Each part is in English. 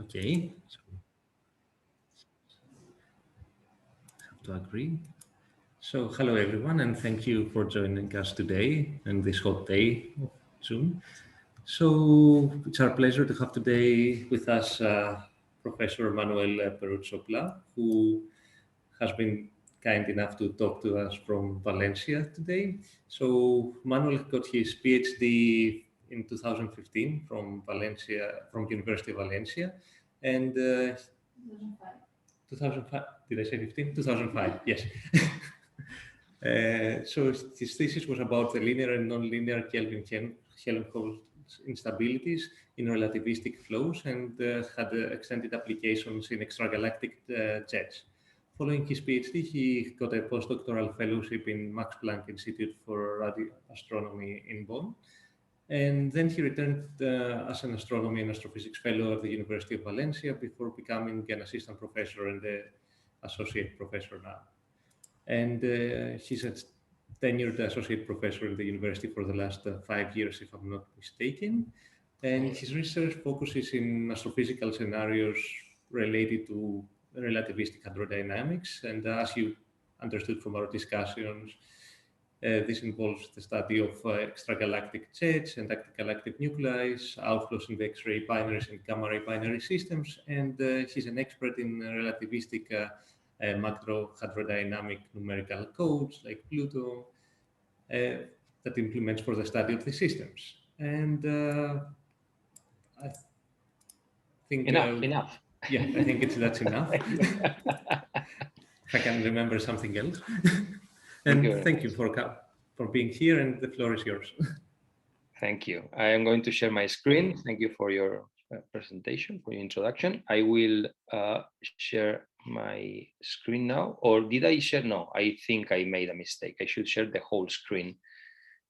Okay, so have to agree. So hello everyone, and thank you for joining us today on this hot day of June. So it's our pleasure to have today with us Professor Manuel Perucho, who has been kind enough to talk to us from Valencia today. So Manuel got his PhD in 2015 from Valencia, from University of Valencia, and 2005. Did I say 15? 2005. Yes. So his thesis was about the linear and nonlinear Kelvin-Helmholtz instabilities in relativistic flows and had extended applications in extragalactic jets. Following his PhD, he got a postdoctoral fellowship in Max Planck Institute for Radio Astronomy in Bonn. And then he returned as an astronomy and astrophysics fellow at the University of Valencia before becoming an assistant professor and the associate professor now. And he's a tenured associate professor at the university for the last 5 years, if I'm not mistaken. And his research focuses in astrophysical scenarios related to relativistic hydrodynamics. And as you understood from our discussions, this involves the study of extragalactic jets and galactic nuclei, outflows in the X-ray binaries and gamma ray binary systems. And he's an expert in relativistic macro hydrodynamic numerical codes like Pluto that implements for the study of the systems. And I think enough. Yeah, I think that's enough. If I can remember something else. And thank you for being here, and the floor is yours. Thank you. I am going to share my screen. Thank you for your presentation, for your introduction. I will share my screen now, or did I share? No, I think I made a mistake. I should share the whole screen.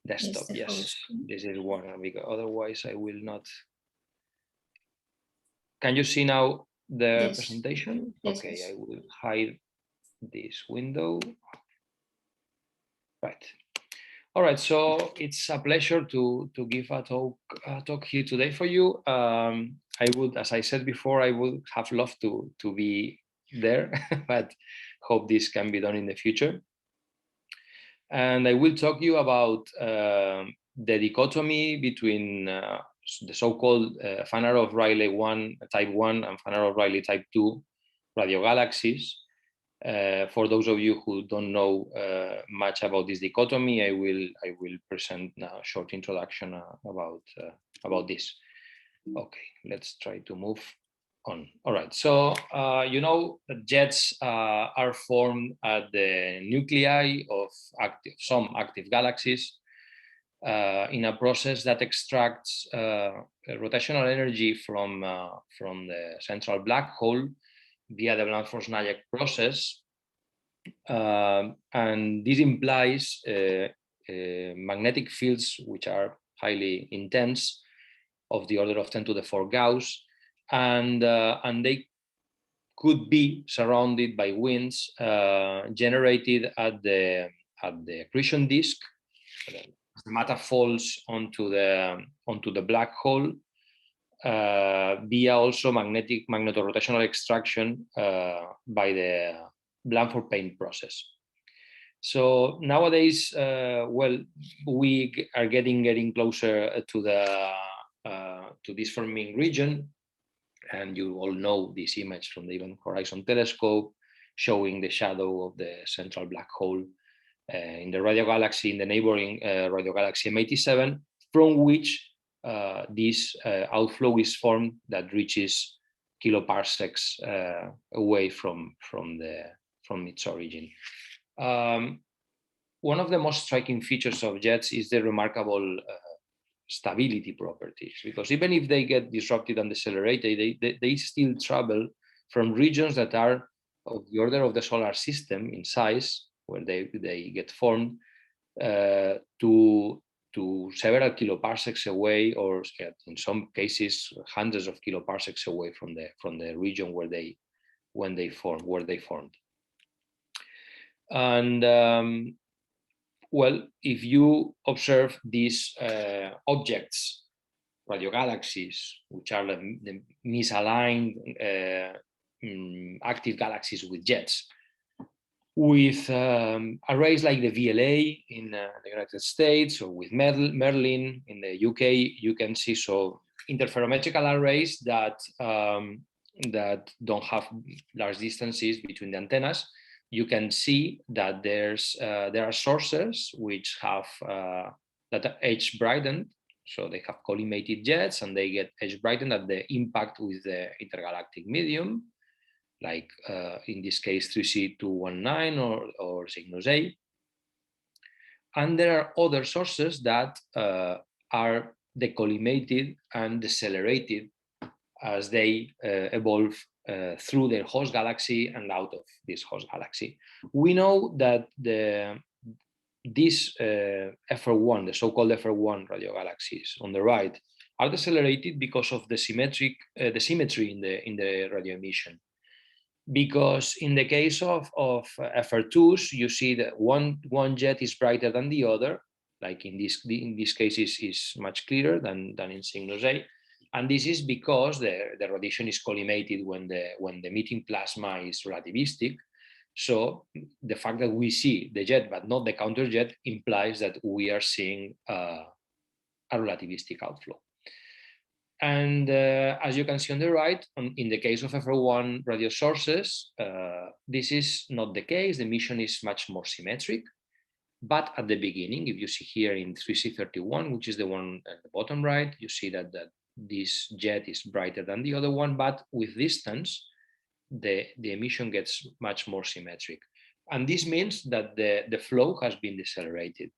Desktop, yes. This is one, because otherwise I will not. Can you see now the presentation? Yes, okay, yes. I will hide this window. Right. All right, so it's a pleasure to give a talk here today for you. I would, as I said before, I would have loved to be there, but hope this can be done in the future. And I will talk to you about the dichotomy between the so-called Fanaroff Riley type 1 and Fanaroff Riley type 2 radiogalaxies. For those of you who don't know much about this dichotomy, I will present a short introduction about this. Okay, let's try to move on. All right, so you know that jets are formed at the nuclei of some active galaxies in a process that extracts rotational energy from the central black hole via the Blandfors-Nayak process, and this implies magnetic fields which are highly intense, of the order of 10 to the 4 Gauss, and they could be surrounded by winds generated at the accretion disk. The matter falls onto the black hole via also magnetorotational extraction by the Blandford paint process. So nowadays, well, we are getting closer to this forming region, and you all know this image from the Event Horizon Telescope showing the shadow of the central black hole in the radiogalaxy, in the neighboring radiogalaxy M87, from which this outflow is formed that reaches kiloparsecs away from its origin. One of the most striking features of jets is the remarkable stability properties, because even if they get disrupted and decelerated, they still travel from regions that are of the order of the solar system in size, where they get formed, to several kiloparsecs away, or in some cases hundreds of kiloparsecs away from the region where they formed. And well, if you observe these objects radiogalaxies, which are the misaligned active galaxies with jets. With arrays like the VLA in the United States, or with Merlin in the UK, you can see interferometrical arrays that that don't have large distances between the antennas. You can see that there are sources which have that are edge brightened, so they have collimated jets and they get edge brightened at the impact with the intergalactic medium, like in this case 3C219 or Cygnus A. And there are other sources that are decollimated and decelerated as they evolve through their host galaxy and out of this host galaxy. We know that these FR1, the so-called FR1 radiogalaxies on the right, are decelerated because of the symmetry in the radio emission. Because in the case of FR2s, you see that one jet is brighter than the other, like in this case is much clearer than in Cygnus A. And this is because the radiation is collimated when the emitting plasma is relativistic. So the fact that we see the jet but not the counter jet implies that we are seeing a relativistic outflow. And as you can see on the right, in the case of FR1 radio sources, this is not the case. The emission is much more symmetric. But at the beginning, if you see here in 3C31, which is the one at the bottom right, you see that this jet is brighter than the other one, but with distance, the emission gets much more symmetric. And this means that the flow has been decelerated.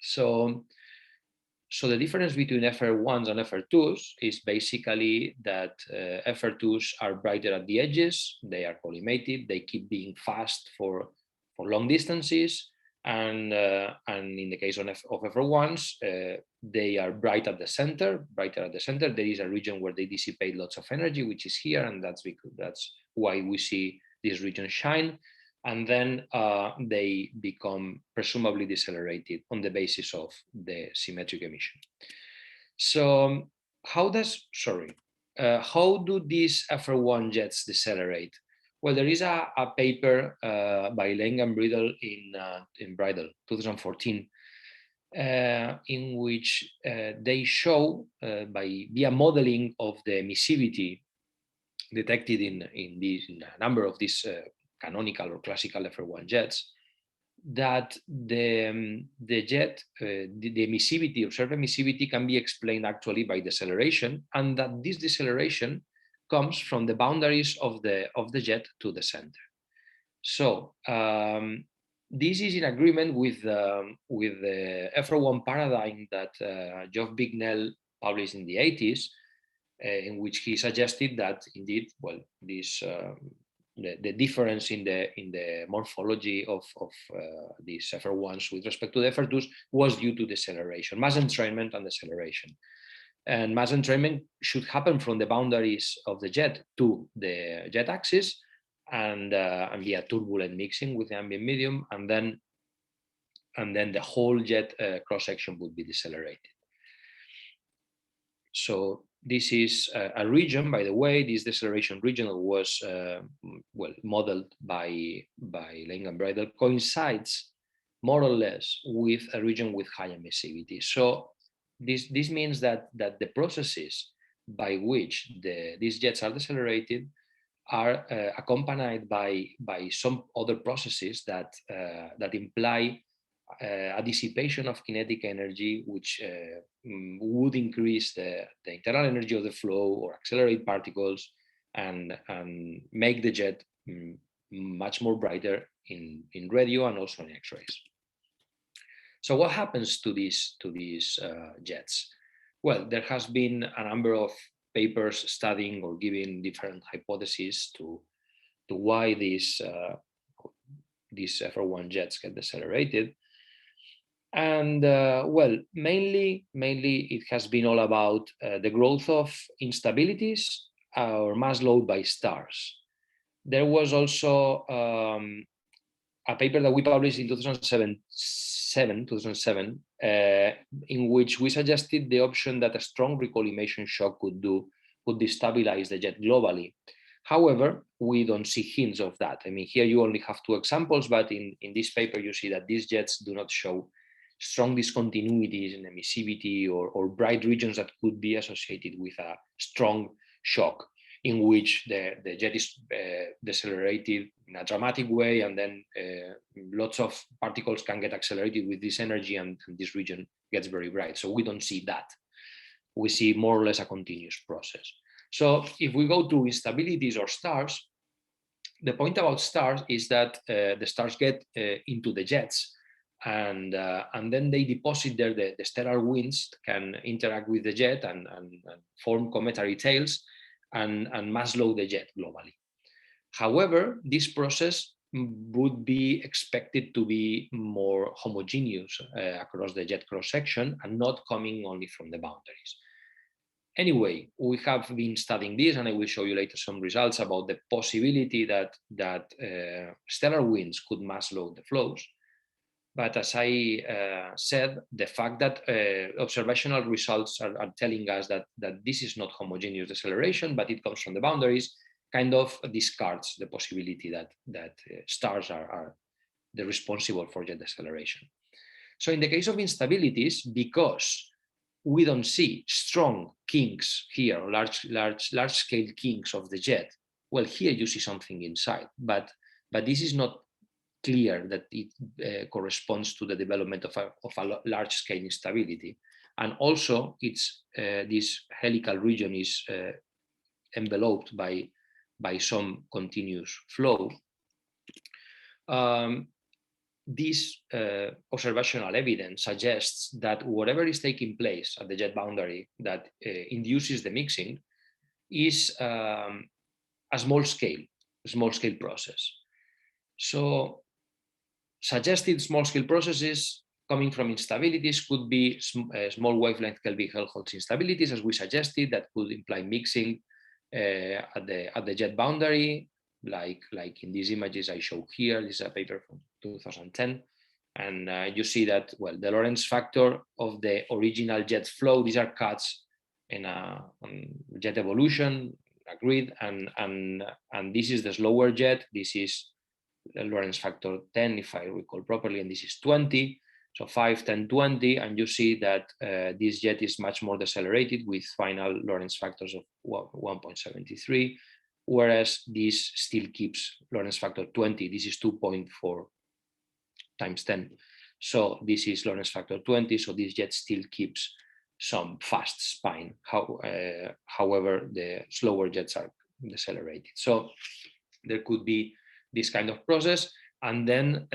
So the difference between FR1s and FR2s is basically that FR2s are brighter at the edges, they are collimated, they keep being fast for long distances, and in the case of FR1s, they are brighter at the center. There is a region where they dissipate lots of energy, which is here, and that's why we see this region shine. And then they become presumably decelerated on the basis of the symmetric emission. So how do these FR1 jets decelerate? Well, there is a paper by Lang and Bridle in Bridle, 2014, in which they show via modeling of the emissivity detected in a number of these canonical or classical FR1 jets, that the emissivity, observed emissivity, can be explained actually by deceleration, and that this deceleration comes from the boundaries of the jet to the center. So this is in agreement with the FR1 paradigm that Geoff Bignell published in the 80s, in which he suggested that indeed, well, this the difference in the morphology of these FR1s with respect to the FR2s was due to deceleration, mass entrainment and deceleration. And mass entrainment should happen from the boundaries of the jet to the jet axis, and via turbulent mixing with the ambient medium, and then the whole jet cross section would be decelerated. So this is a region, by the way, this deceleration region was well modeled by Lang and Bridle, coincides more or less with a region with high emissivity. So this means that the processes by which these jets are decelerated are accompanied by some other processes that imply a dissipation of kinetic energy, which would increase the internal energy of the flow or accelerate particles and make the jet much more brighter in radio and also in X-rays. So what happens to these jets? Well, there has been a number of papers studying or giving different hypotheses to why these FR1 jets get decelerated. And well, mainly it has been all about the growth of instabilities or mass load by stars. There was also a paper that we published in 2007, in which we suggested the option that a strong recollimation shock could destabilize the jet globally. However, we don't see hints of that. I mean, here you only have 2 examples, but in this paper, you see that these jets do not show strong discontinuities in emissivity or bright regions that could be associated with a strong shock, in which the jet is decelerated in a dramatic way, and then lots of particles can get accelerated with this energy, and this region gets very bright. So we don't see that. We see more or less a continuous process. So if we go to instabilities or stars, the point about stars is that the stars get into the jets, and then they deposit there. The stellar winds can interact with the jet and form cometary tails and mass load the jet globally. However, this process would be expected to be more homogeneous across the jet cross-section and not coming only from the boundaries. Anyway, we have been studying this, and I will show you later some results about the possibility that stellar winds could mass load the flows. But as I said, the fact that observational results are telling us that this is not homogeneous deceleration, but it comes from the boundaries, kind of discards the possibility that stars are the responsible for jet deceleration. So in the case of instabilities, because we don't see strong kinks here, large scale kinks of the jet, well, here you see something inside, but this is not clear that it corresponds to the development of a large scale instability. And also it's this helical region is enveloped by some continuous flow. This observational evidence suggests that whatever is taking place at the jet boundary that induces the mixing is a small scale process. So suggested small scale processes coming from instabilities could be small wavelength Kelvin-Helmholtz instabilities, as we suggested, that could imply mixing at the jet boundary, like in these images I show here. This is a paper from 2010, and you see that, well, the Lorentz factor of the original jet flow, these are cuts in on jet evolution, a grid, and this is the slower jet. This is the Lorentz factor 10, if I recall properly, and this is 20. So 5, 10, 20, and you see that this jet is much more decelerated with final Lorentz factors of 1.73, whereas this still keeps Lorentz factor 20. This is 2.4 times 10. So this is Lorentz factor 20. So this jet still keeps some fast spine. However, the slower jets are decelerated. So there could be this kind of process. And then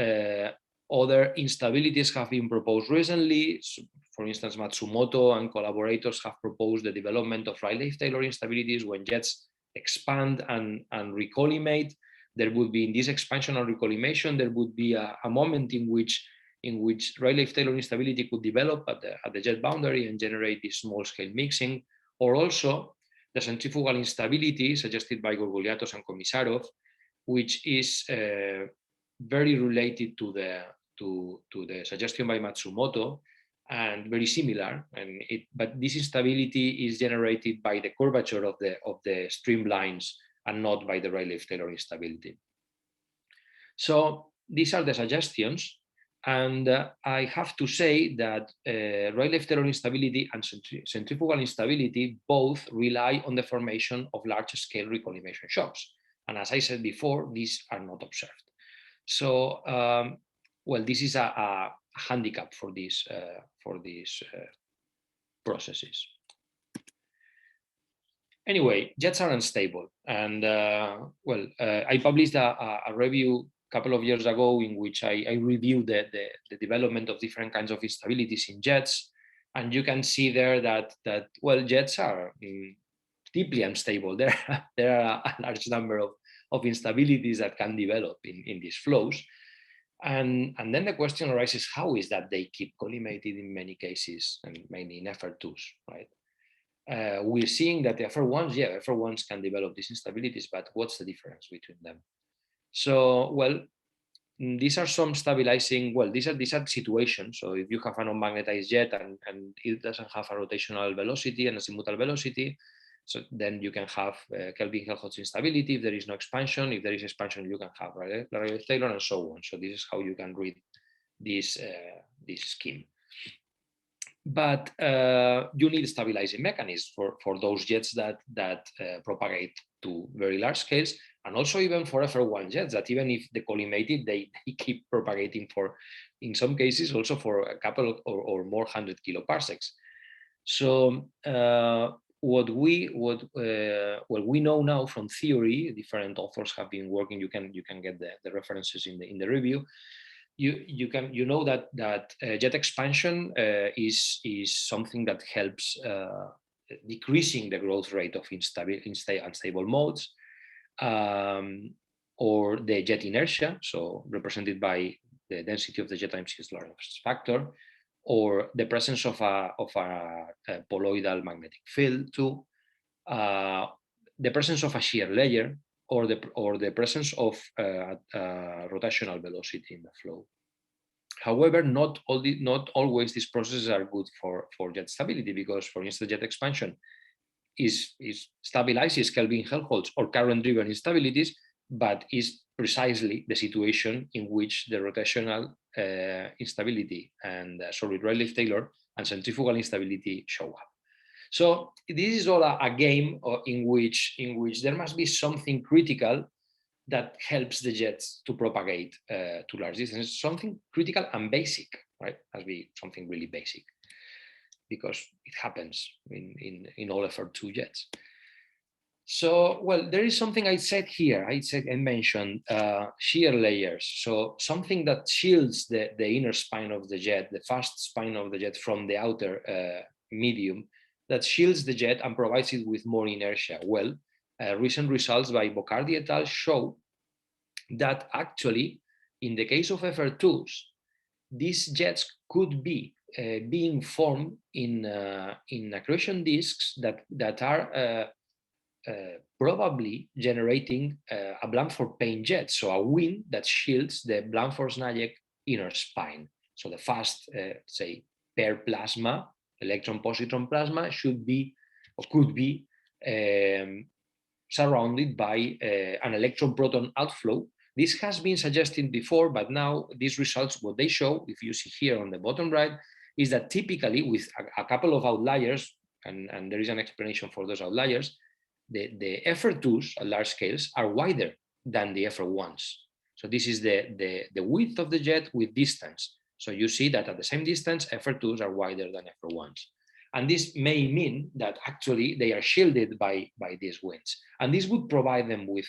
other instabilities have been proposed recently. So, for instance, Matsumoto and collaborators have proposed the development of Rayleigh-Taylor instabilities when jets expand and recollimate. There would be, in this expansion and recollimation, there would be a moment in which Rayleigh-Taylor instability could develop at the jet boundary and generate this small-scale mixing, or also the centrifugal instability suggested by Gorgoliatos and Komisarov, which is very related to the suggestion by Matsumoto and very similar. But this instability is generated by the curvature of the streamlines and not by the Rayleigh-Taylor instability. So these are the suggestions. And I have to say that Rayleigh-Taylor instability and centrifugal instability both rely on the formation of large-scale recollimation shocks. And as I said before, these are not observed. So, well, this is a handicap for these processes. Anyway, jets are unstable. And, well, I published a review a couple of years ago in which I reviewed the development of different kinds of instabilities in jets. And you can see there that well, jets are deeply unstable. There are a large number of instabilities that can develop in these flows. And then the question arises, how is that they keep collimated in many cases, and mainly in FR2s, right? We're seeing that the FR1s, yeah, FR1s can develop these instabilities, but what's the difference between them? So, well, these are some stabilizing, well, these are situations. So if you have a non-magnetized jet and it doesn't have a rotational velocity and a azimuthal velocity, so then you can have Kelvin-Helmholtz instability. If there is no expansion, if there is expansion, you can have Rayleigh-Taylor and so on. So this is how you can read this scheme. But you need stabilizing mechanisms for those jets that propagate to very large scales, and also even for FR1 jets that even if they collimated, they keep propagating for, in some cases, also for a couple or more 100 kiloparsecs. So what we know now from theory, different authors have been working. You can get the references in the review. You know that jet expansion is something that helps decreasing the growth rate of unstable modes, or the jet inertia, so represented by the density of the jet times its Lorentz factor, or the presence of a poloidal magnetic field too, the presence of a shear layer, or the presence of rotational velocity in the flow. However, not always these processes are good for jet stability, because, for instance, jet expansion stabilizes Kelvin-Helmholtz or current-driven instabilities, but is precisely the situation in which the rotational instability and Rayleigh-Taylor and centrifugal instability show up. So this is all a game in which there must be something critical that helps the jets to propagate to large distances, something critical and basic, right? Must be something really basic, because it happens in all FR2 jets. So, well, there is something I said here. I mentioned shear layers. So something that shields the inner spine of the jet, the fast spine of the jet, from the outer medium, that shields the jet and provides it with more inertia. Well, recent results by Bocardi et al. Show that actually, in the case of FR2s, these jets could be being formed in accretion disks that are probably generating a Blanford-Payne jet, so a wind that shields the Blanford-Snajek inner spine. So the fast, say, pair plasma, electron-positron plasma, should be or could be surrounded by an electron-proton outflow. This has been suggested before, but now these results, what they show, if you see here on the bottom right, is that typically with a couple of outliers, and there is an explanation for those outliers, the FR2s at large scales are wider than the FR1s. So this is the width of the jet with distance. So you see that at the same distance, FR2s are wider than FR1s. And this may mean that actually they are shielded by these winds. And this would provide them with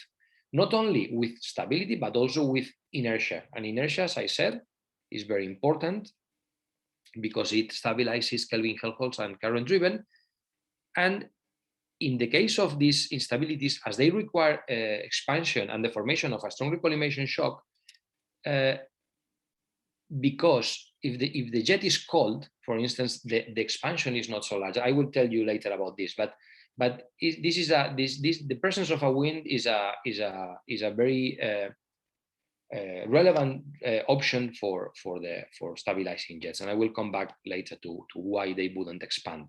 not only with stability, but also with inertia. And inertia, as I said, is very important because it stabilizes Kelvin-Helmholtz and current-driven. And in the case of these instabilities, as they require expansion and the formation of a strong collimation shock, because if the jet is cold, for instance, the expansion is not so large. I will tell you later about this, but the presence of a wind is a very relevant option for stabilizing jets, and I will come back later to why they wouldn't expand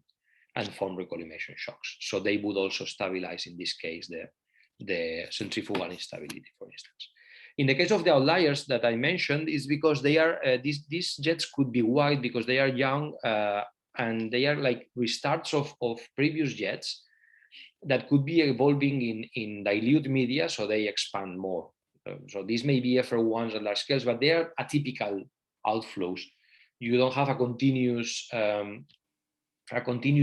and form recollimation shocks. So they would also stabilize, in this case, the centrifugal instability, for instance. In the case of the outliers that I mentioned, is because they are these jets could be wide because they are young and they are like restarts of previous jets that could be evolving in dilute media, so they expand more. So these may be FR1s at large scales, but they are atypical outflows. You don't have a continuous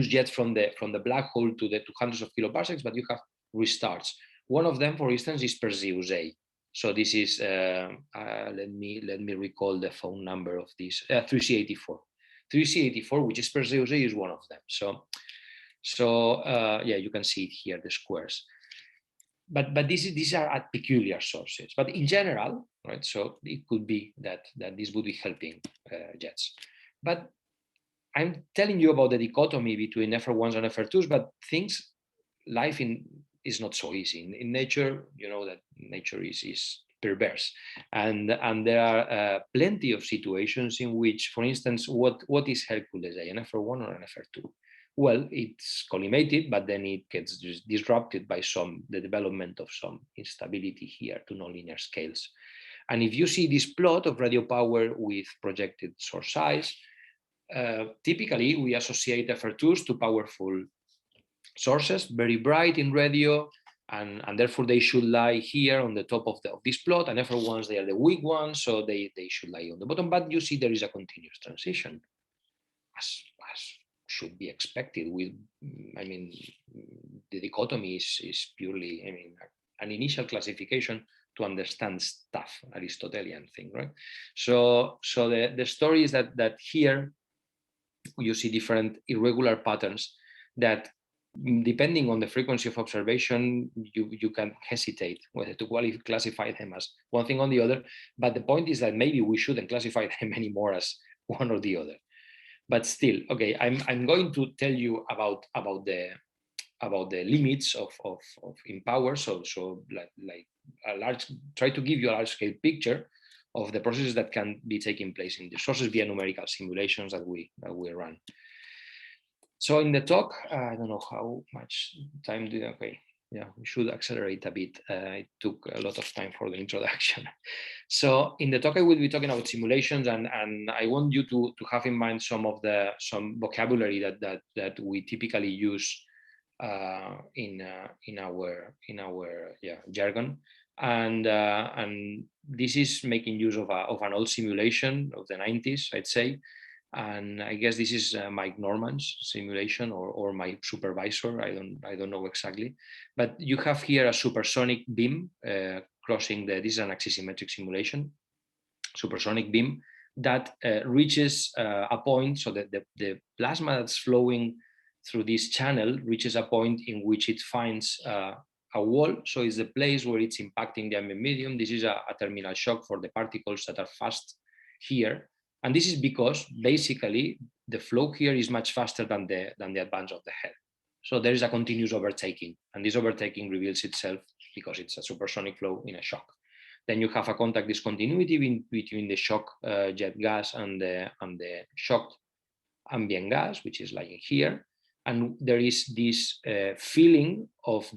jet from the black hole to hundreds of kiloparsecs, but you have restarts. One of them, for instance, is Perseus A. So this is let me recall the phone number of this 3C84. 3C84, which is Perseus A, is one of them. So yeah, you can see it here, the squares. But these are at peculiar sources. But in general, right? So it could be that this would be helping jets. But I'm telling you about the dichotomy between FR1s and FR2s, but life is not so easy. In nature, you know that nature is perverse. And there are plenty of situations in which, for instance, what is Hercules A, an FR1 or an FR2? Well, it's collimated, but then it gets disrupted by the development of some instability here to nonlinear scales. And if you see this plot of radio power with projected source size, typically we associate FR2s to powerful sources, very bright in radio, and therefore they should lie here on the top of this plot, and FR1s, they are the weak ones, so they should lie on the bottom. But you see there is a continuous transition, as should be expected with, I mean, the dichotomy is purely, I mean, an initial classification to understand stuff, Aristotelian thing, right? So the story is that here you see different irregular patterns that, depending on the frequency of observation, you can hesitate whether to classify them as one thing or the other. But the point is that maybe we shouldn't classify them anymore as one or the other. But still, okay, I'm going to tell you about the limits of in power. So like a large, try to give you a large scale picture of the processes that can be taking place in the sources via numerical simulations that we run. So in the talk, I don't know how much time do you, okay. Yeah, we should accelerate a bit. It took a lot of time for the introduction. So in the talk, I will be talking about simulations, and I want you to have in mind some vocabulary that we typically use in our jargon, and this is making use of an old simulation of the 90s, I'd say. And I guess this is Mike Norman's simulation or my supervisor. I don't know exactly, but you have here a supersonic beam crossing this is an axisymmetric simulation, supersonic beam that reaches a point, so that the plasma that's flowing through this channel reaches a point in which it finds a wall. So it's the place where it's impacting the ambient medium. This is a terminal shock for the particles that are fast here. And this is because basically the flow here is much faster than the advance of the head. So there is a continuous overtaking, and this overtaking reveals itself because it's a supersonic flow in a shock. Then you have a contact discontinuity between the shock jet gas and the shocked ambient gas, which is lying here. And there is this feeling of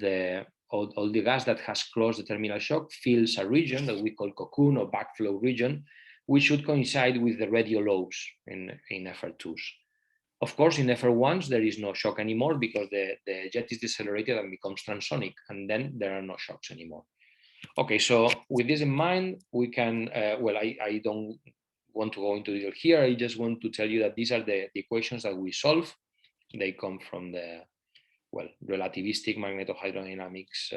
all the gas that has crossed the terminal shock fills a region that we call cocoon or backflow region, which should coincide with the radio lobes in FR2s. Of course, in FR1s, there is no shock anymore because the jet is decelerated and becomes transonic, and then there are no shocks anymore. Okay, so with this in mind, we can, well, I don't want to go into detail here. I just want to tell you that these are the equations that we solve. They come from the, well, relativistic Magneto hydrodynamics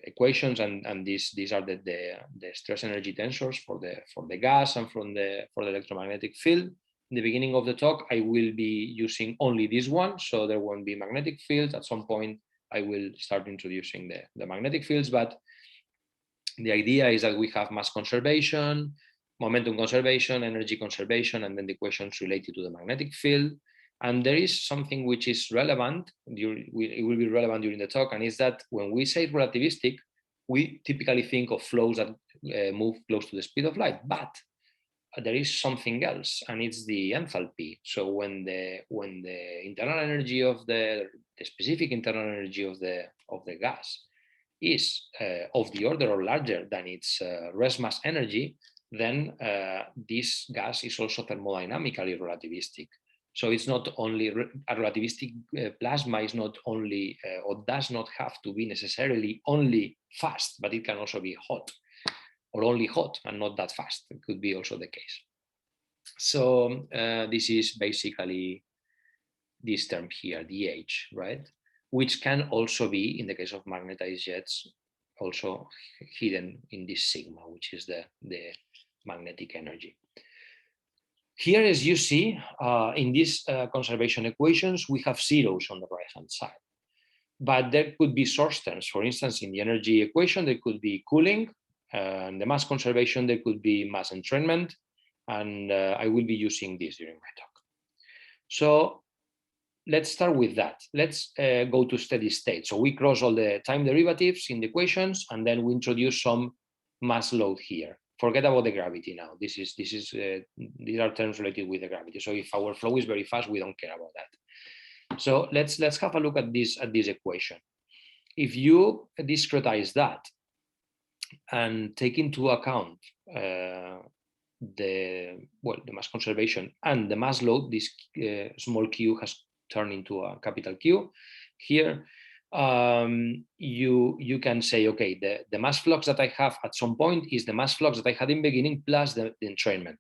equations, and these are the stress energy tensors for the gas and for the electromagnetic field. In the beginning of the talk, I will be using only this one, so there won't be magnetic fields. At some point, I will start introducing the magnetic fields, but the idea is that we have mass conservation, momentum conservation, energy conservation, and then the equations related to the magnetic field. And there is something which is relevant, it will be relevant during the talk, and is that when we say relativistic, we typically think of flows that move close to the speed of light, but there is something else, and it's the enthalpy. So when the internal energy of the specific internal energy of the gas is of the order or larger than its rest mass energy, then this gas is also thermodynamically relativistic. So it's not only a relativistic plasma is not only or does not have to be necessarily only fast, but it can also be hot, or only hot and not that fast. It could be also the case. So this is basically this term here, the H, right? Which can also be, in the case of magnetized jets, also hidden in this sigma, which is the magnetic energy. Here, as you see, in these conservation equations, we have zeros on the right-hand side. But there could be source terms. For instance, in the energy equation, there could be cooling. The mass conservation, there could be mass entrainment. And I will be using this during my talk. So let's start with that. Let's go to steady state. So we cross all the time derivatives in the equations, and then we introduce some mass load here. Forget about the gravity now. These are terms related with the gravity. So if our flow is very fast, we don't care about that. So let's have a look at this equation. If you discretize that and take into account the mass conservation and the mass load, this small q has turned into a capital Q. Here, you can say, okay, the mass flux that I have at some point is the mass flux that I had in the beginning plus the entrainment.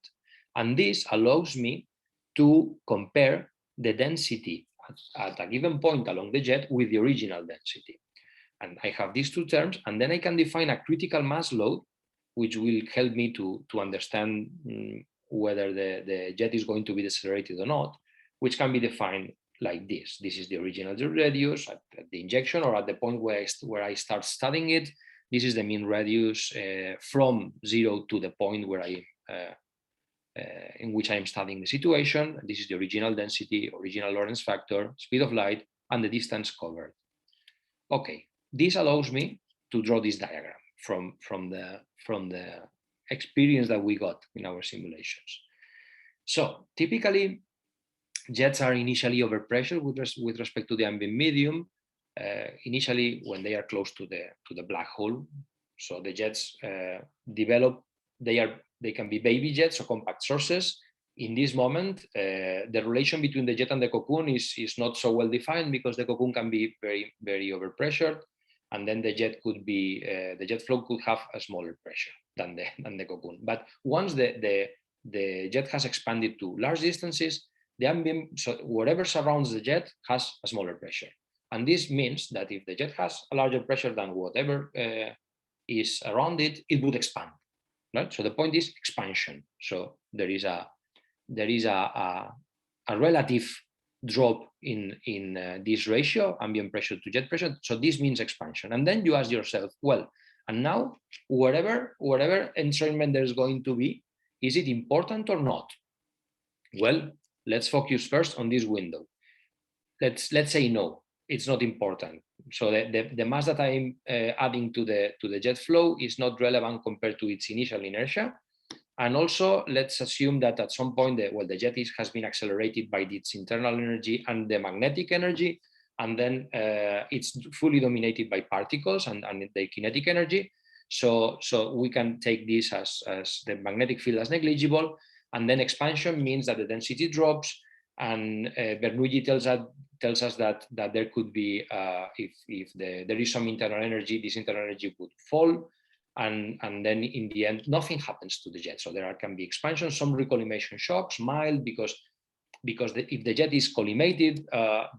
And this allows me to compare the density at a given point along the jet with the original density. And I have these two terms, and then I can define a critical mass load, which will help me to understand whether the jet is going to be decelerated or not, which can be defined like this. This is the original radius at the injection or at the point where I start studying it. This is the mean radius from 0 to the point where in which I am studying the situation. This is the original density, original Lorentz factor, speed of light, and the distance covered. Okay, this allows me to draw this diagram from the experience that we got in our simulations. So typically, jets are initially overpressured with respect to the ambient medium. Initially, when they are close to the black hole, so the jets develop. They can be baby jets or compact sources. In this moment, the relation between the jet and the cocoon is not so well defined because the cocoon can be very, very overpressured, and then the jet could be the jet flow could have a smaller pressure than the cocoon. But once the jet has expanded to large distances, the ambient, so whatever surrounds the jet has a smaller pressure. And this means that if the jet has a larger pressure than whatever is around it, it would expand. Right? So the point is expansion. So there is a relative drop in this ratio, ambient pressure to jet pressure. So this means expansion. And then you ask yourself, well, and now whatever entrainment there is going to be, is it important or not? Well, let's focus first on this window. Let's say no, it's not important. So the mass that I'm adding to the jet flow is not relevant compared to its initial inertia. And also, let's assume that at some point, the jet has been accelerated by its internal energy and the magnetic energy, and then it's fully dominated by particles and the kinetic energy. So we can take this as the magnetic field as negligible, and then expansion means that the density drops, and Bernoulli tells us that there could be, if there is some internal energy, this internal energy would fall, and then in the end, nothing happens to the jet. So there can be expansion, some recollimation shocks, mild, because if the jet is collimated,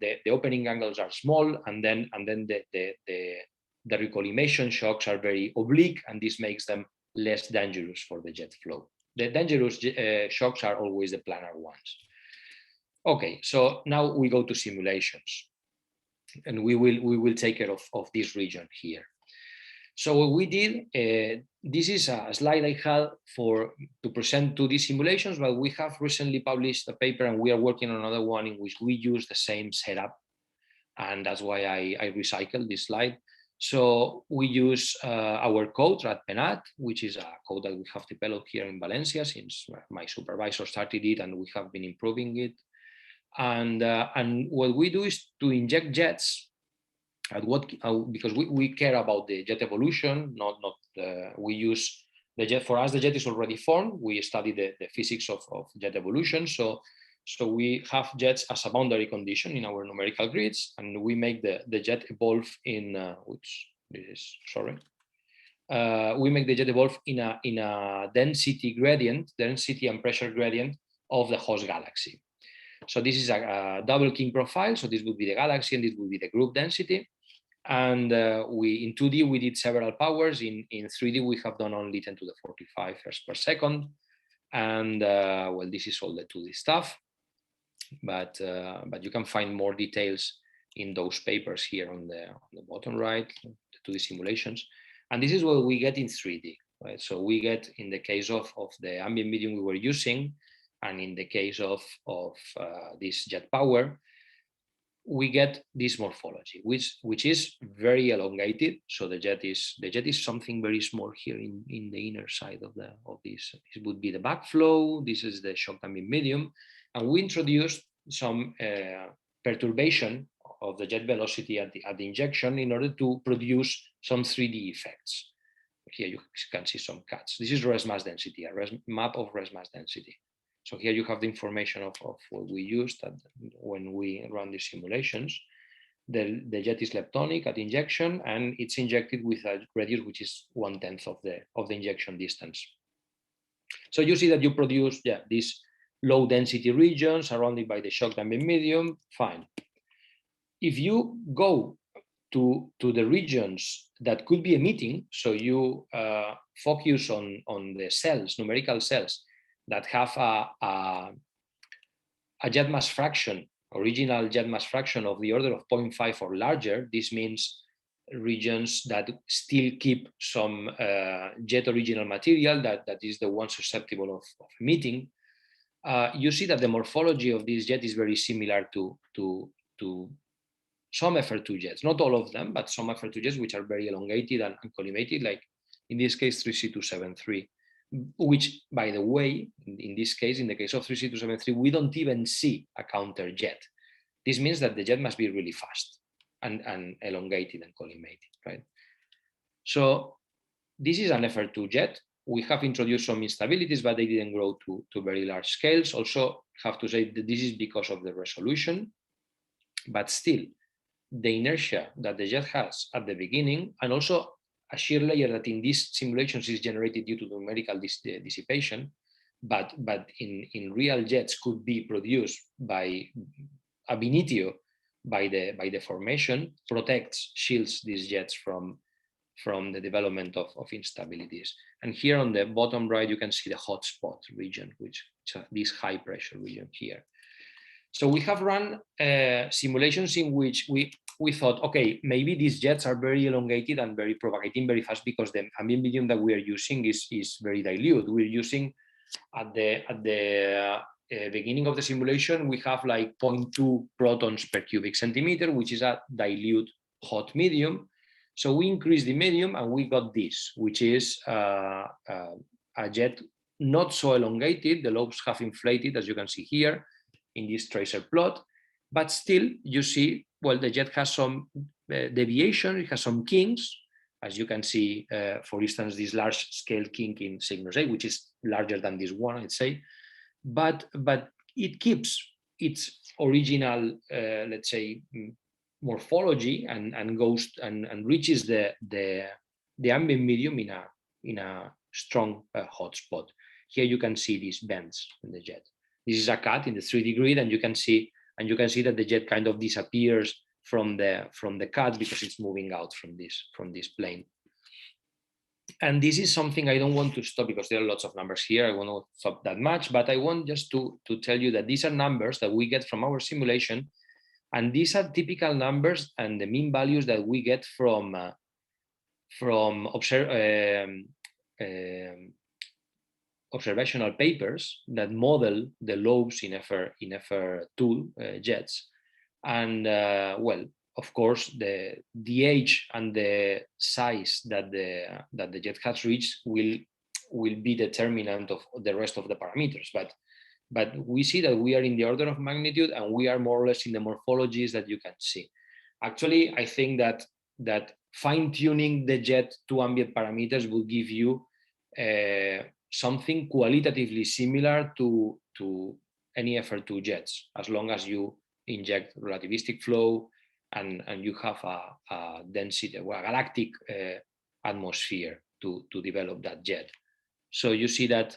the opening angles are small, and then the recollimation shocks are very oblique, and this makes them less dangerous for the jet flow. The dangerous shocks are always the planar ones. Okay, so now we go to simulations, and we will take care of this region here. So what we did, this is a slide I had to present 2D simulations, but we have recently published a paper, and we are working on another one in which we use the same setup, and that's why I recycled this slide. So we use our code, RadPenat, which is a code that we have developed here in Valencia since my supervisor started it, and we have been improving it. And what we do is to inject jets because we care about the jet evolution, we use the jet. For us, the jet is already formed. We study the physics of jet evolution. So we have jets as a boundary condition in our numerical grids, and we make the jet evolve in we make the jet evolve in a density and pressure gradient of the host galaxy. So this is a double King profile. So this would be the galaxy, and this would be the group density. And in 2D, we did several powers. In 3D, we have done only 10 to the 45 first per second. And well, this is all the 2D stuff. But you can find more details in those papers here on the bottom right, the 2D simulations. And this is what we get in 3D. Right? So we get, in the case of the ambient medium we were using, and in the case of this jet power, we get this morphology, which is very elongated. So the jet is something very small here in the inner side of this. This would be the backflow. This is the shock damping medium, and we introduced some perturbation of the jet velocity at the injection in order to produce some 3D effects. Here you can see some cuts. This is res mass density, a map of res mass density. So here you have the information of what we used when we run the simulations. The jet is leptonic at injection, and it's injected with a radius which is 1/10 of the injection distance. So you see that you produce these low density regions surrounded by the shock damping medium. Fine. If you go to the regions that could be emitting, so you focus on the cells, numerical cells, that have a jet mass fraction, original jet mass fraction of the order of 0.5 or larger. This means regions that still keep some jet original material that is the one susceptible of emitting. You see that the morphology of this jet is very similar to some FR2 jets, not all of them, but some FR2 jets which are very elongated and collimated, like in this case 3C273. Which, by the way, in this case, in the case of 3C273, we don't even see a counter jet. This means that the jet must be really fast and elongated and collimated, right? So this is an FR2 jet. We have introduced some instabilities, but they didn't grow to very large scales. Also, have to say that this is because of the resolution, but still, the inertia that the jet has at the beginning, and also a shear layer that in these simulations is generated due to numerical dissipation, but in real jets could be produced by ab initio by the formation, protects, shields these jets from the development of instabilities. And here on the bottom right, you can see the hotspot region, which is this high pressure region here. So we have run simulations in which we thought, okay, maybe these jets are very elongated and very propagating very fast because the ambient medium that we are using is very dilute. We're using at the beginning of the simulation, we have like 0.2 protons per cubic centimeter, which is a dilute hot medium. So we increased the medium and we got this, which is a jet not so elongated. The lobes have inflated, as you can see here in this tracer plot, but still you see, well, the jet has some deviation, it has some kinks, as you can see, for instance, this large scale kink in Cygnus A, which is larger than this one, I'd say, but it keeps its original, let's say, morphology and goes and reaches the ambient medium in a strong hotspot. Here you can see these bends in the jet. This is a cut in the 3D grid, and you can see that the jet kind of disappears from the cut because it's moving out from this plane. And this is something I don't want to stop because there are lots of numbers here. I won't stop that much, but I want just to tell you that these are numbers that we get from our simulation, and these are typical numbers and the mean values that we get from observational papers that model the lobes in FR2 jets. And well, of course, the age and the size that the jet has reached will be determinant of the rest of the parameters. But we see that we are in the order of magnitude, and we are more or less in the morphologies that you can see. Actually, I think that fine-tuning the jet to ambient parameters will give you something qualitatively similar to any FR2 jets, as long as you inject relativistic flow and you have a density, well, a galactic atmosphere to develop that jet. So you see that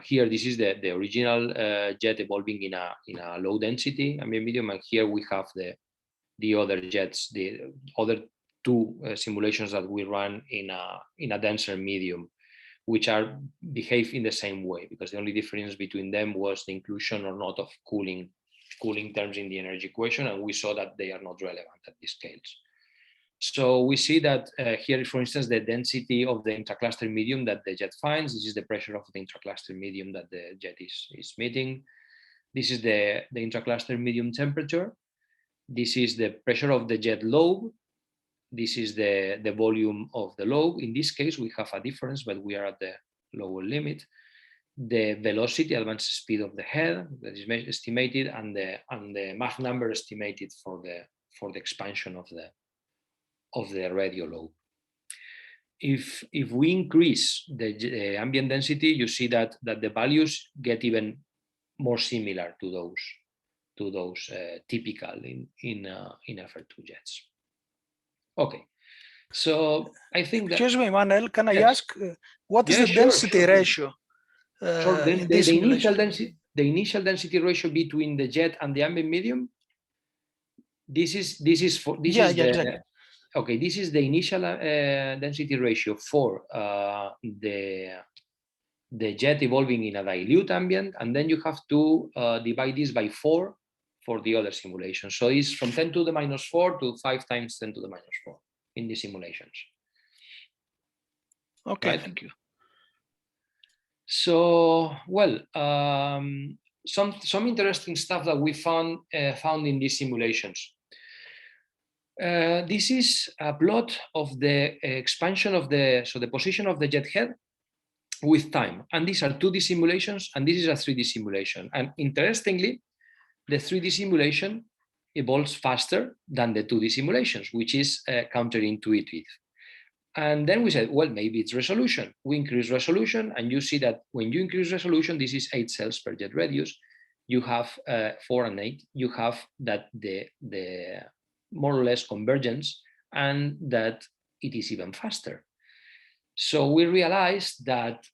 here, this is the original jet evolving in a low density ambient medium, and here we have the other jets, the other two simulations that we run in a denser medium, which behave in the same way, because the only difference between them was the inclusion or not of cooling terms in the energy equation, and we saw that they are not relevant at these scales. So we see that here, for instance, the density of the intracluster medium that the jet finds. This is the pressure of the intracluster medium that the jet is meeting. This is the intracluster medium temperature. This is the pressure of the jet lobe. This is the volume of the lobe. In this case, we have a difference, but we are at the lower limit. The velocity, advanced speed of the head that is estimated, and the Mach number estimated for the expansion of the radio lobe. If we increase the ambient density, you see that the values get even more similar to those typical in FR2 jets. Okay, so I think that. Excuse me, Manel, can I Yes. ask what is Yeah, the sure, density ratio? Sure. The initial density ratio between the jet and the ambient medium. This is Exactly. Okay. This is the initial density ratio for the jet evolving in a dilute ambient, and then you have to divide this by 4 for the other simulation. So it's from 10 to the minus 4 to 5 times 10 to the minus 4 in the simulations. Okay, right? thank you. So, well, some interesting stuff that we found in these simulations. This is a plot of the expansion of the position of the jet head with time. And these are 2D simulations, and this is a 3D simulation. And interestingly, the 3D simulation evolves faster than the 2D simulations, which is counterintuitive. And then we said, well, maybe it's resolution. We increase resolution, and you see that when you increase resolution, this is 8 cells per jet radius. You have 4 and 8. You have that the more or less convergence, and that it is even faster. So we realized that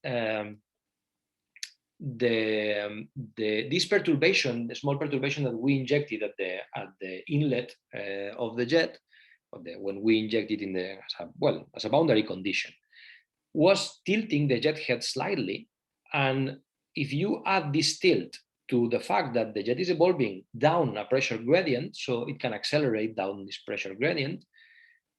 this perturbation, the small perturbation that we injected at the inlet of the jet, when we injected in as a boundary condition, was tilting the jet head slightly. And if you add this tilt to the fact that the jet is evolving down a pressure gradient, so it can accelerate down this pressure gradient,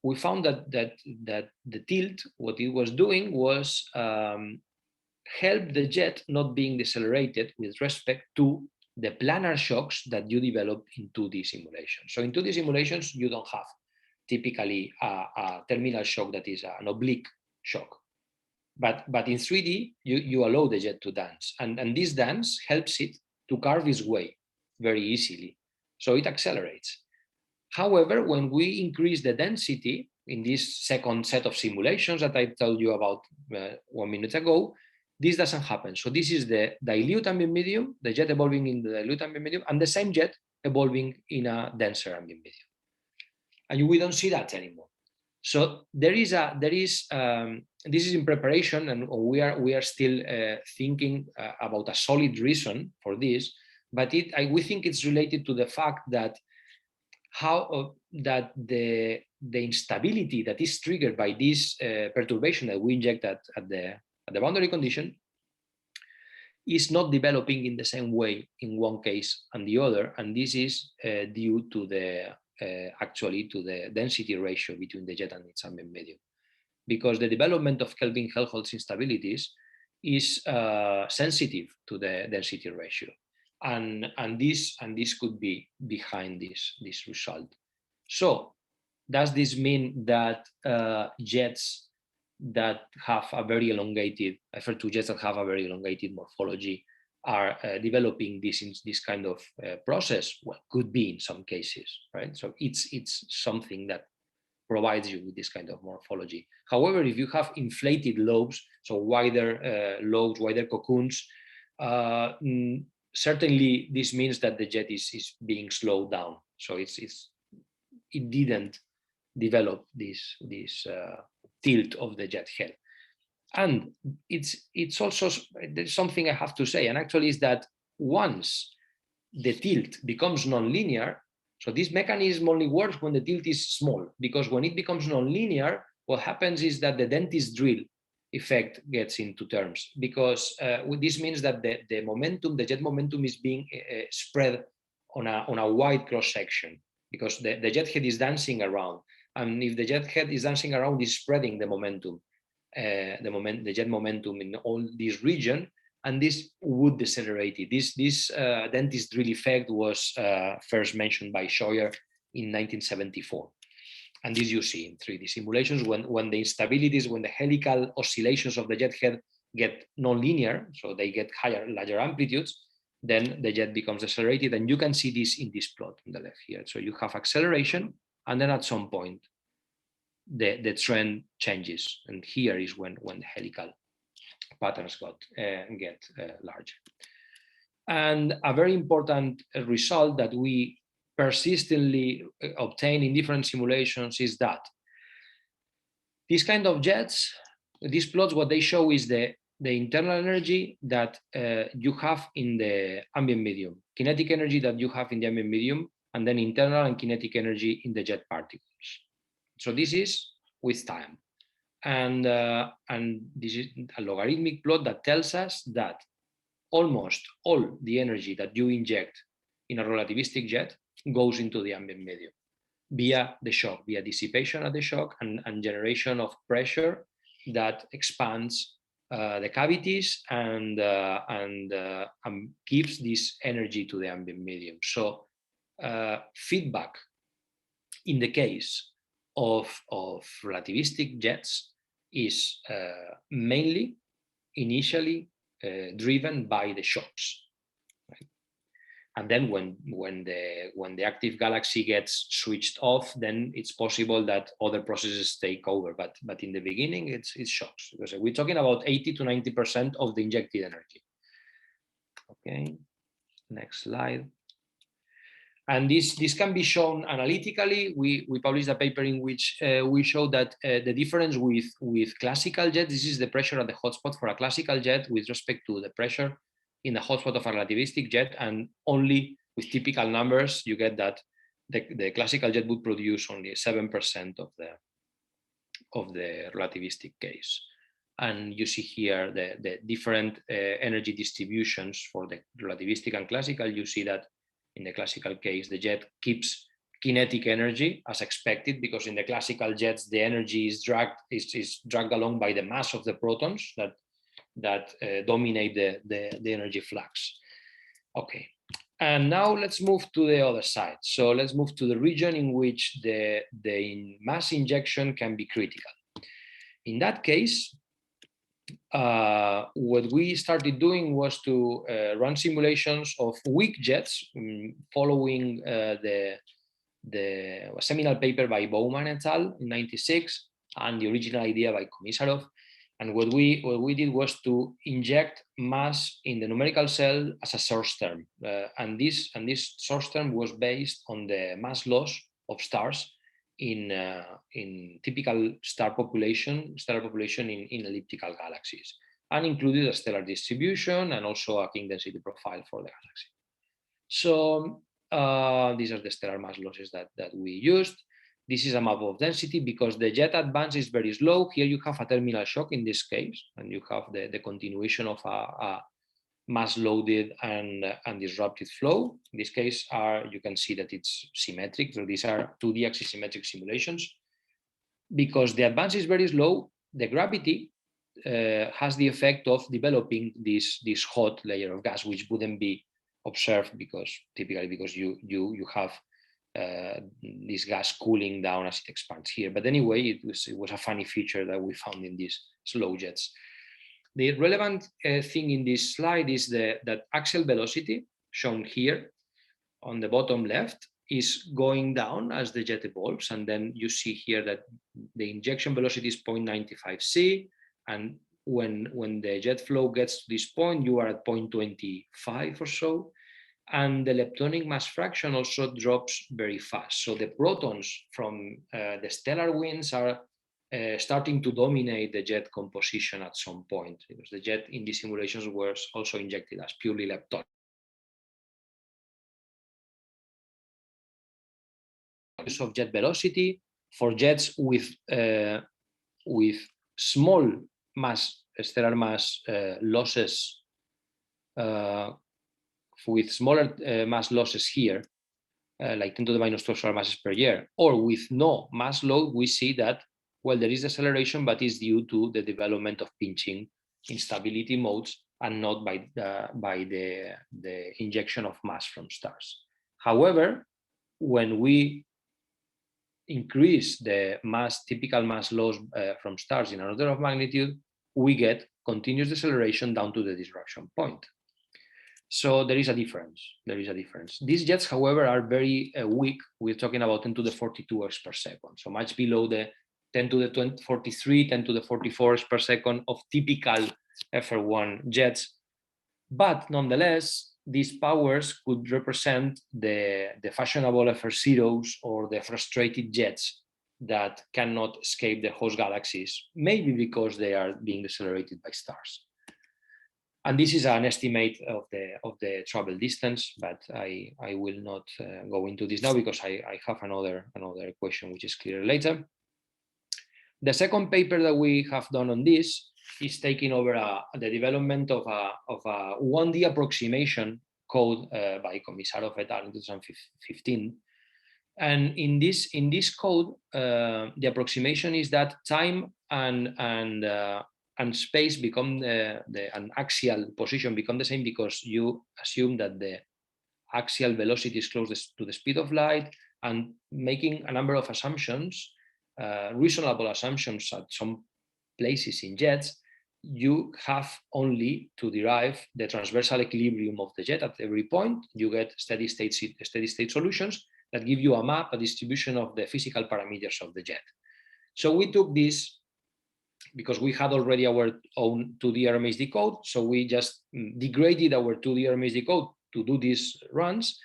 we found that the tilt, what it was doing was help the jet not being decelerated with respect to the planar shocks that you develop in 2D simulations. So in 2D simulations, you don't have typically a terminal shock that is an oblique shock. But in 3D, you allow the jet to dance. And this dance helps it to carve its way very easily. So it accelerates. However, when we increase the density in this second set of simulations that I told you about 1 minute ago, this doesn't happen. So this is the dilute ambient medium, the jet evolving in the dilute ambient medium, and the same jet evolving in a denser ambient medium. And we don't see that anymore. So this is in preparation, and we are still thinking about a solid reason for this. But we think it's related to the fact that that the instability that is triggered by this perturbation that we inject at the boundary condition is not developing in the same way in one case and the other, and this is due to the density ratio between the jet and its ambient medium, because the development of Kelvin-Helmholtz instabilities is sensitive to the density ratio, and this could be behind this result. So does this mean that jets that have a very elongated, FR2 jets that have a very elongated morphology are developing this kind of process? Well, could be in some cases, right? So it's something that provides you with this kind of morphology. However, if you have inflated lobes, so wider lobes, wider cocoons, certainly this means that the jet is being slowed down. So it didn't develop this tilt of the jet head. And it's also, there's something I have to say, and actually is that once the tilt becomes nonlinear, so this mechanism only works when the tilt is small, because when it becomes nonlinear, what happens is that the dentist drill effect gets into terms, because this means that the momentum, the jet momentum, is being spread on a wide cross section, because the jet head is dancing around, and if the jet head is dancing around, is spreading the momentum, the jet momentum in all this region, and this would decelerate it. This dentist drill effect was first mentioned by Scheuer in 1974. And this you see in 3D simulations when the instabilities, when the helical oscillations of the jet head get nonlinear, so they get larger amplitudes, then the jet becomes decelerated. And you can see this in this plot on the left here. So you have acceleration, and then at some point, the trend changes. And here is when the helical patterns get larger. And a very important result that we persistently obtain in different simulations is that these kind of jets, these plots, what they show is the internal energy that you have in the ambient medium, kinetic energy that you have in the ambient medium, and then internal and kinetic energy in the jet particles. So this is with time. And this is a logarithmic plot that tells us that almost all the energy that you inject in a relativistic jet goes into the ambient medium via the shock, via dissipation of the shock and generation of pressure that expands the cavities and gives this energy to the ambient medium. So feedback in the case of relativistic jets is mainly initially driven by the shocks. Right? And then when the active galaxy gets switched off, then it's possible that other processes take over. But in the beginning, it's shocks. Because we're talking about 80 to 90% of the injected energy. Okay, next slide. And this can be shown analytically. We published a paper in which we show that the difference with classical jets, this is the pressure at the hotspot for a classical jet with respect to the pressure in the hotspot of a relativistic jet, and only with typical numbers you get that the classical jet would produce only 7% of the relativistic case. And you see here the different energy distributions for the relativistic and classical. You see that in the classical case, the jet keeps kinetic energy as expected, because in the classical jets, the energy is dragged along by the mass of the protons that dominate the energy flux. Okay, and now let's move to the other side. So let's move to the region in which the mass injection can be critical. In that case, what we started doing was to run simulations of weak jets following the seminal paper by Bowman et al. In '96 and the original idea by Komisarov. And what we did was to inject mass in the numerical cell as a source term, and this source term was based on the mass loss of stars in typical star population in elliptical galaxies, and included a stellar distribution and also a King density profile for the galaxy. So these are the stellar mass losses that we used. This is a map of density because the jet advance is very slow. Here you have a terminal shock in this case, and you have the continuation of a mass loaded and disrupted flow. In this case, you can see that it's symmetric. So these are 2D axisymmetric simulations. Because the advance is very slow, the gravity has the effect of developing this hot layer of gas, which wouldn't be observed because you have this gas cooling down as it expands here. But anyway, it was a funny feature that we found in these slow jets. The relevant thing in this slide is that axial velocity, shown here on the bottom left, is going down as the jet evolves. And then you see here that the injection velocity is 0.95 c. And when the jet flow gets to this point, you are at 0.25 or so. And the leptonic mass fraction also drops very fast. So the protons from the stellar winds are starting to dominate the jet composition at some point, because the jet in these simulations was also injected as purely leptonic. Use of jet velocity for jets with small mass, stellar mass losses, with smaller mass losses here, like 10 to the minus 12 solar masses per year, or with no mass load, we see that, well, there is acceleration, but it's due to the development of pinching instability modes and not by the injection of mass from stars. However, when we increase the typical mass loss from stars in an order of magnitude, we get continuous deceleration down to the disruption point. So there is a difference. These jets, however, are very weak. We're talking about 10 to the 42 ergs per second, so much below the 10 to the 43, 10 to the 44 ergs per second of typical FR1 jets. But nonetheless, these powers could represent the fashionable FR0s or the frustrated jets that cannot escape the host galaxies, maybe because they are being decelerated by stars. And this is an estimate of the travel distance, but I will not go into this now because I have another question which is clear later. The second paper that we have done on this is taking over the development of a 1D approximation code by Komisarov et al. In 2015. And in this code, the approximation is that time and space become an axial position become the same because you assume that the axial velocity is close to the speed of light, and making a number of assumptions, reasonable assumptions at some places in jets, you have only to derive the transversal equilibrium of the jet at every point. You get steady state solutions that give you a map, a distribution of the physical parameters of the jet. So we took this because we had already our own 2D RMSD code. So we just degraded our 2D RMSD code to do these runs.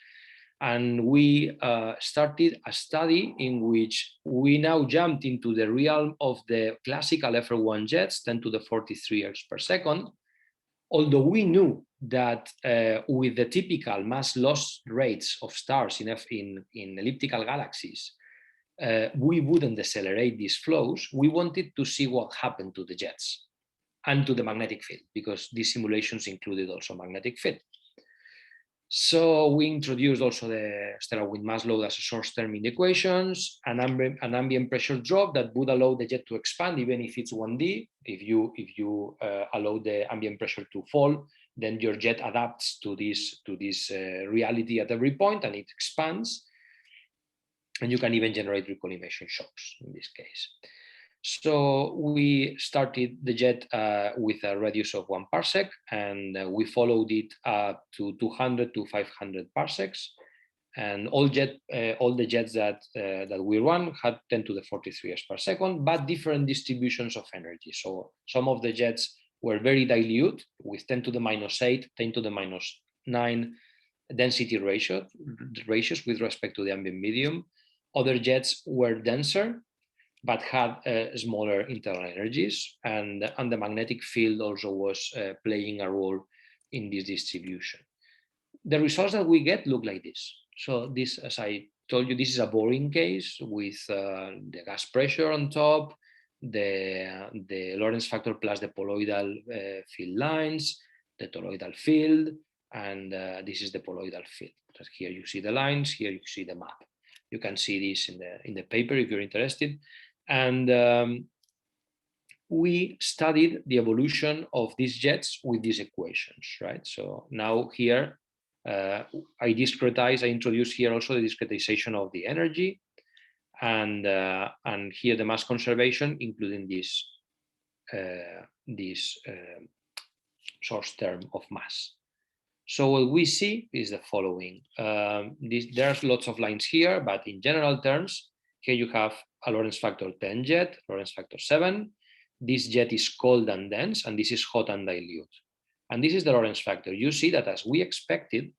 And we started a study in which we now jumped into the realm of the classical FR1 jets, 10 to the 43 ergs per second. Although we knew that with the typical mass loss rates of stars in elliptical galaxies, we wouldn't decelerate these flows. We wanted to see what happened to the jets and to the magnetic field, because these simulations included also magnetic field. So we introduced also the stellar wind mass load as a source term in the equations, an ambient pressure drop that would allow the jet to expand even if it's 1D. If you allow the ambient pressure to fall, then your jet adapts to this reality at every point and it expands. And you can even generate recollimation shocks in this case. So we started the jet with a radius of 1 parsec, and we followed it up to 200 to 500 parsecs. And all the jets that we run had 10 to the 43 ergs per second, but different distributions of energy. So some of the jets were very dilute with 10 to the -8, 10 to the -9 density ratios with respect to the ambient medium. Other jets were denser, but had smaller internal energies, and the magnetic field also was playing a role in this distribution. The results that we get look like this. So this, as I told you, this is a boring case with the gas pressure on top, the Lorentz factor plus the poloidal field lines, the toroidal field, and this is the poloidal field. So here you see the lines, here you see the map. You can see this in the paper if you're interested. And we studied the evolution of these jets with these equations, right? So now here, I introduce here also the discretization of the energy, and here the mass conservation, including this source term of mass. So what we see is the following. There's lots of lines here, but in general terms, here you have a Lorentz factor 10 jet, Lorentz factor 7. This jet is cold and dense, and this is hot and dilute. And this is the Lorentz factor. You see that as we expected,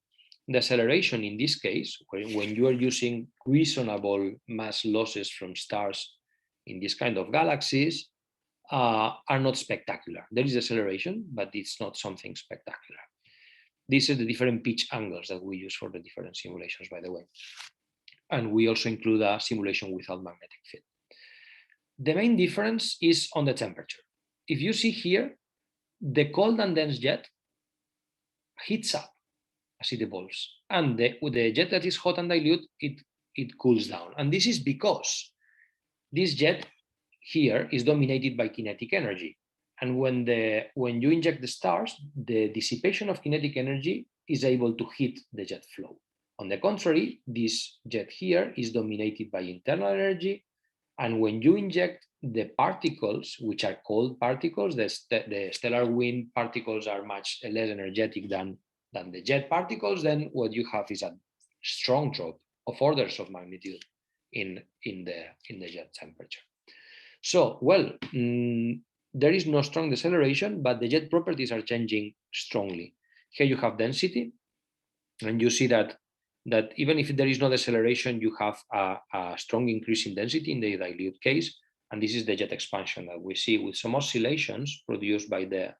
the acceleration in this case, when you are using reasonable mass losses from stars in this kind of galaxies, are not spectacular. There is acceleration, but it's not something spectacular. These are the different pitch angles that we use for the different simulations, by the way. And we also include a simulation without magnetic field. The main difference is on the temperature. If you see here, the cold and dense jet heats up as it evolves. And the jet that is hot and dilute, it cools down. And this is because this jet here is dominated by kinetic energy. And when you inject the stars, the dissipation of kinetic energy is able to hit the jet flow. On the contrary, this jet here is dominated by internal energy. And when you inject the particles, which are cold particles, the stellar wind particles are much less energetic than the jet particles, then what you have is a strong drop of orders of magnitude in the jet temperature. So, well, there is no strong deceleration, but the jet properties are changing strongly. Here you have density, and you see that even if there is no deceleration, you have a strong increase in density in the dilute case, and this is the jet expansion that we see with some oscillations produced by the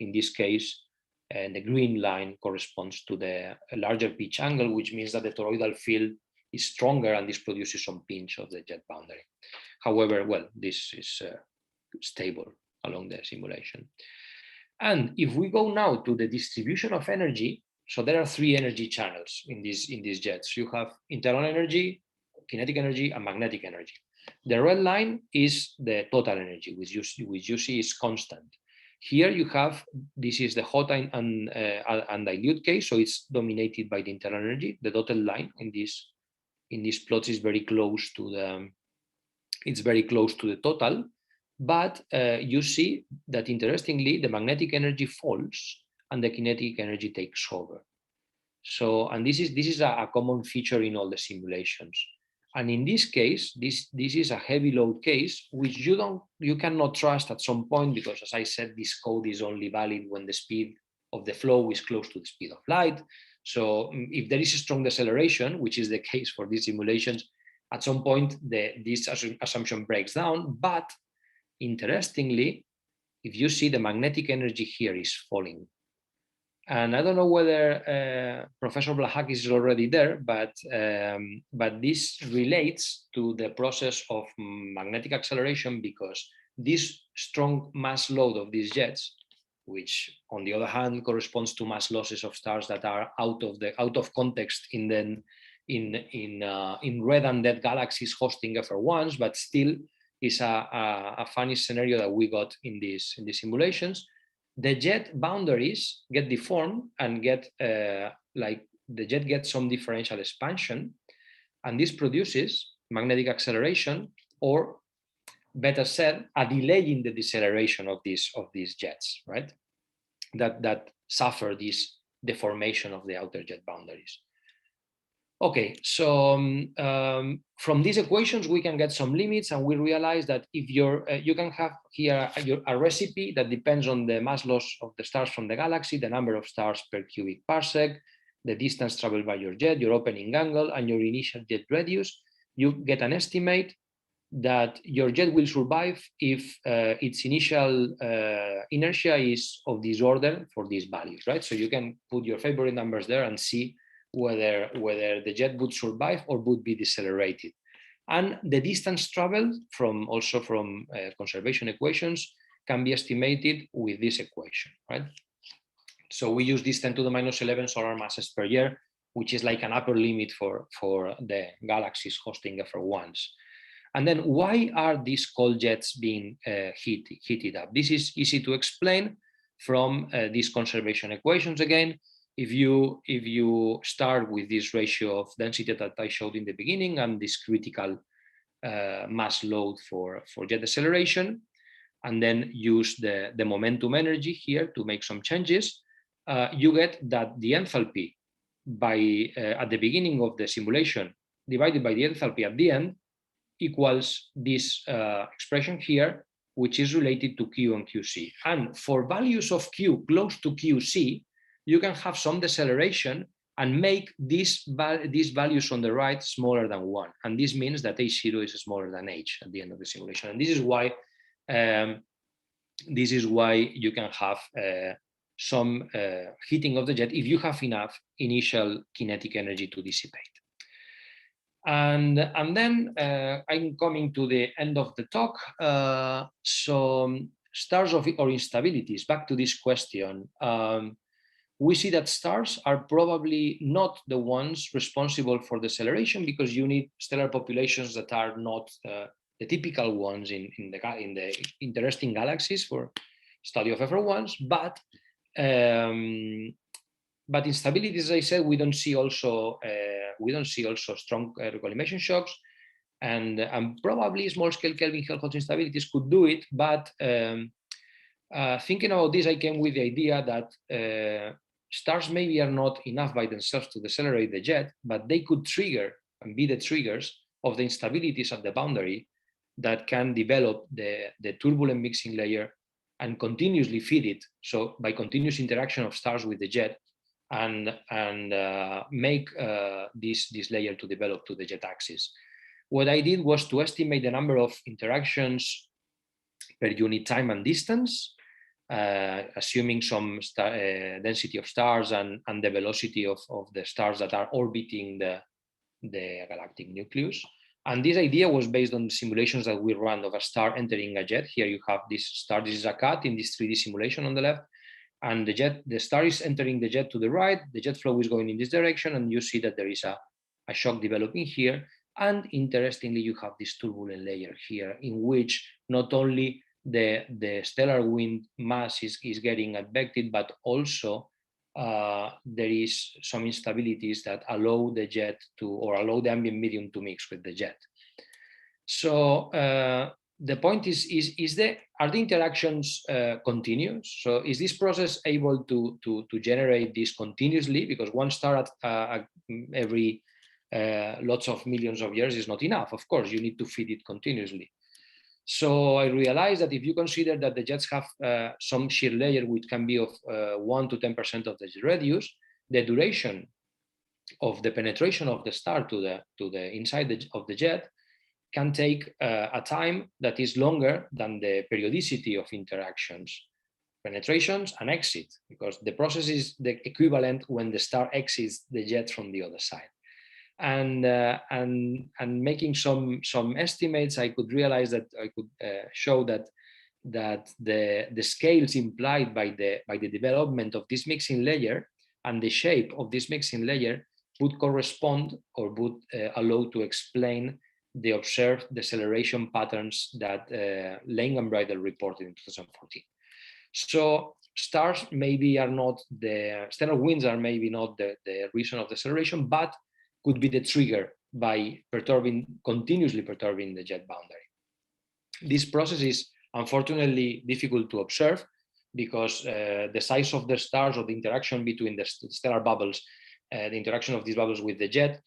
in this case, the green line corresponds to the larger pitch angle, which means that the toroidal field is stronger, and this produces some pinch of the jet boundary. However, well, this is stable along the simulation. And if we go now to the distribution of energy, so there are three energy channels in these jets. You have internal energy, kinetic energy, and magnetic energy. The red line is the total energy, which you see is constant. Here you have, this is the hot and dilute case, so it's dominated by the internal energy. The dotted line in this plot is very close to the total, but you see that interestingly the magnetic energy falls and the kinetic energy takes over. So, and this is a common feature in all the simulations. And in this case, this is a heavy load case, which you cannot trust at some point, because as I said, this code is only valid when the speed of the flow is close to the speed of light. So if there is a strong deceleration, which is the case for these simulations, at some point this assumption breaks down. But interestingly, if you see, the magnetic energy here is falling. And I don't know whether Professor Blahak is already there, but this relates to the process of magnetic acceleration, because this strong mass load of these jets, which on the other hand corresponds to mass losses of stars that are out of context in red and dead galaxies hosting FR1s, but still is a funny scenario that we got in these simulations. The jet boundaries get deformed and get like the jet gets some differential expansion, and this produces magnetic acceleration, or better said, a delay in the deceleration of these jets, right? That suffer this deformation of the outer jet boundaries. Okay, so from these equations we can get some limits, and we realize that if you can have here a recipe that depends on the mass loss of the stars from the galaxy, the number of stars per cubic parsec, the distance traveled by your jet, your opening angle, and your initial jet radius. You get an estimate that your jet will survive if its initial inertia is of this order for these values, right? So you can put your favorite numbers there and see whether the jet would survive or would be decelerated. And the distance traveled from conservation equations can be estimated with this equation, right? So we use this 10 to the minus 11 solar masses per year, which is like an upper limit for the galaxies hosting FR1s. And then why are these cold jets being heated up? This is easy to explain from these conservation equations again. If you start with this ratio of density that I showed in the beginning and this critical mass load for jet deceleration, and then use the momentum energy here to make some changes, you get that the enthalpy at the beginning of the simulation divided by the enthalpy at the end equals this expression here, which is related to Q and QC. And for values of Q close to QC, you can have some deceleration and make these values on the right smaller than 1. And this means that H0 is smaller than H at the end of the simulation. And this is why you can have some heating of the jet if you have enough initial kinetic energy to dissipate. And then I'm coming to the end of the talk. So stars or instabilities, back to this question. We see that stars are probably not the ones responsible for deceleration, because you need stellar populations that are not typical ones in the interesting galaxies for study of FR1s, but instabilities, as I said, we don't see also strong collimation shocks, and probably small scale Kelvin Helmholtz instabilities could do it. But thinking about this, I came with the idea that stars maybe are not enough by themselves to decelerate the jet, but they could trigger and be the triggers of the instabilities at the boundary that can develop the turbulent mixing layer and continuously feed it. So by continuous interaction of stars with the jet, and make this layer to develop to the jet axis. What I did was to estimate the number of interactions per unit time and distance, assuming some density of stars and the velocity of the stars that are orbiting the galactic nucleus. And this idea was based on simulations that we ran of a star entering a jet. Here you have this star. This is a cut in this 3D simulation on the left. And the star is entering the jet to the right. The jet flow is going in this direction. And you see that there is a shock developing here. And interestingly, you have this turbulent layer here, in which not only the stellar wind mass is getting affected, but also there is some instabilities that allow the jet to, or allow the ambient medium to mix with the jet. So the point is are the interactions continuous? So is this process able to generate this continuously? Because one star every lots of millions of years is not enough. Of course, you need to feed it continuously. So I realized that if you consider that the jets have some shear layer which can be of 1 to 10% of the radius, the duration of the penetration of the star to the inside of the jet can take a time that is longer than the periodicity of interactions, penetrations and exit, because the process is the equivalent when the star exits the jet from the other side. And making some estimates, I could realize that I could show that the scales implied by the development of this mixing layer and the shape of this mixing layer would correspond or would allow to explain the observed deceleration patterns that Lang and Bridle reported in 2014. So stars maybe are not the stellar winds are maybe not the reason of deceleration, but could be the trigger by continuously perturbing the jet boundary. This process is unfortunately difficult to observe because the size of the stars or the interaction between the stellar bubbles, the interaction of these bubbles with the jet,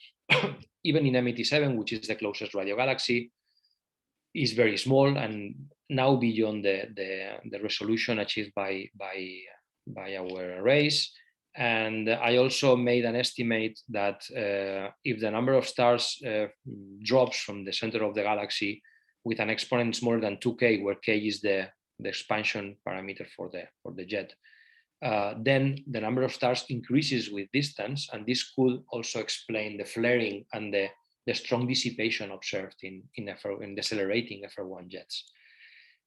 even in M87, which is the closest radiogalaxy, is very small and now beyond the resolution achieved by our arrays. And I also made an estimate that if the number of stars drops from the center of the galaxy with an exponent smaller than 2k, where k is the expansion parameter for the jet, then the number of stars increases with distance, and this could also explain the flaring and the strong dissipation observed in decelerating FR1 jets.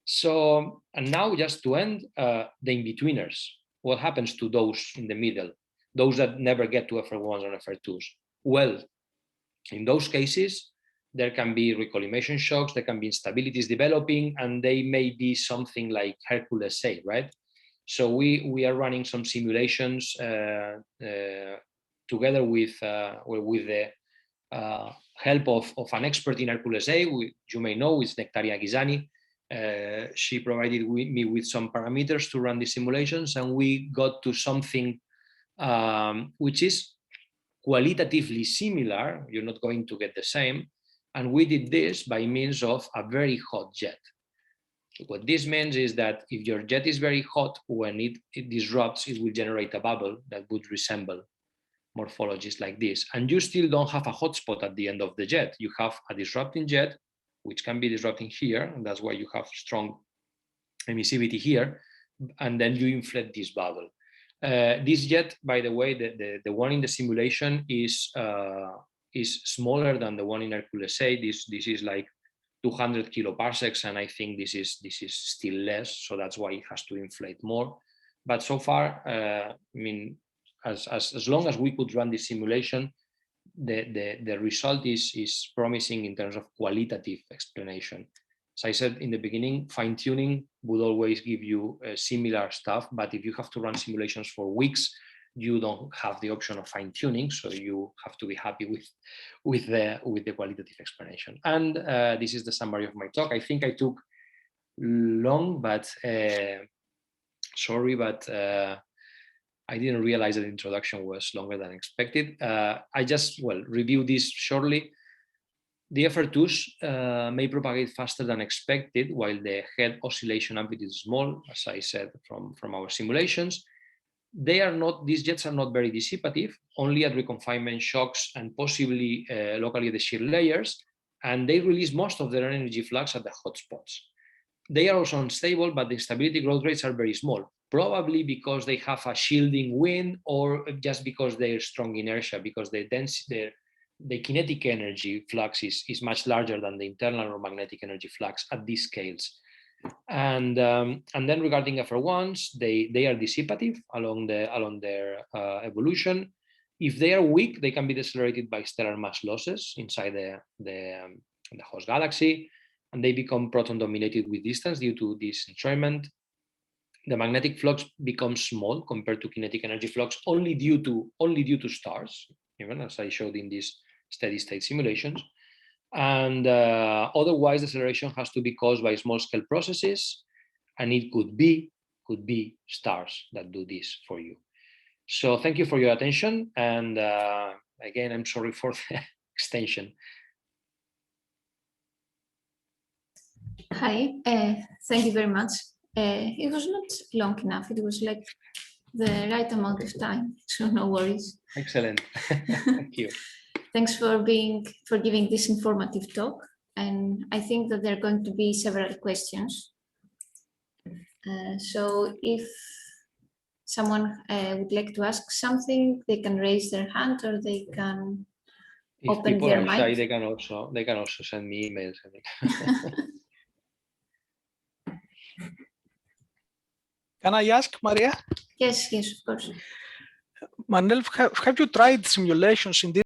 So, and now just to end, the in-betweeners. What happens to those in the middle, those that never get to FR1s or FR2s? Well, in those cases, there can be recollimation shocks, there can be instabilities developing, and they may be something like Hercules A, right? So we are running some simulations together with the help of an expert in Hercules A, you may know, is Nectaria Ghisani. She provided me with some parameters to run the simulations, and we got to something which is qualitatively similar. You're not going to get the same. And we did this by means of a very hot jet. What this means is that if your jet is very hot, when it disrupts, it will generate a bubble that would resemble morphologies like this. And you still don't have a hotspot at the end of the jet. You have a disrupting jet, which can be disrupting here, and that's why you have strong emissivity here, and then you inflate this bubble. This jet, by the way, the one in the simulation is smaller than the one in Hercules A. This is like 200 kiloparsecs, and I think this is still less, so that's why it has to inflate more. But so far, I mean, as long as we could run this simulation, the result is promising in terms of qualitative explanation. As I said in the beginning, fine-tuning would always give you similar stuff, but if you have to run simulations for weeks, you don't have the option of fine-tuning, so you have to be happy with the qualitative explanation. And this is the summary of my talk. I think I took long, but sorry, but I didn't realize that the introduction was longer than expected. I just, review this shortly. The FR2s may propagate faster than expected, while the head oscillation amplitude is small, as I said from our simulations. These jets are not very dissipative, only at reconfinement shocks and possibly locally at the shear layers, and they release most of their energy flux at the hotspots. They are also unstable, but the stability growth rates are very small, probably because they have a shielding wind or just because they're strong inertia, because the kinetic energy flux is much larger than the internal or magnetic energy flux at these scales. And then regarding FR1s, they are dissipative along their evolution. If they are weak, they can be decelerated by stellar mass losses inside the host galaxy, and they become proton dominated with distance due to this entrainment. The magnetic flux becomes small compared to kinetic energy flux only due to stars, even as I showed in these steady state simulations. And otherwise, deceleration has to be caused by small scale processes, and it could be stars that do this for you. So thank you for your attention, and again, I'm sorry for the extension. Hi, thank you very much. It was not long enough. It was like the right amount of time, so no worries. Excellent. Thank you. Thanks for giving this informative talk. And I think that there are going to be several questions. So if someone would like to ask something, they can raise their hand or they can open their mic. Shy, they can also send me emails. Can I ask, Maria? Yes, of course. Manel, have you tried simulations in this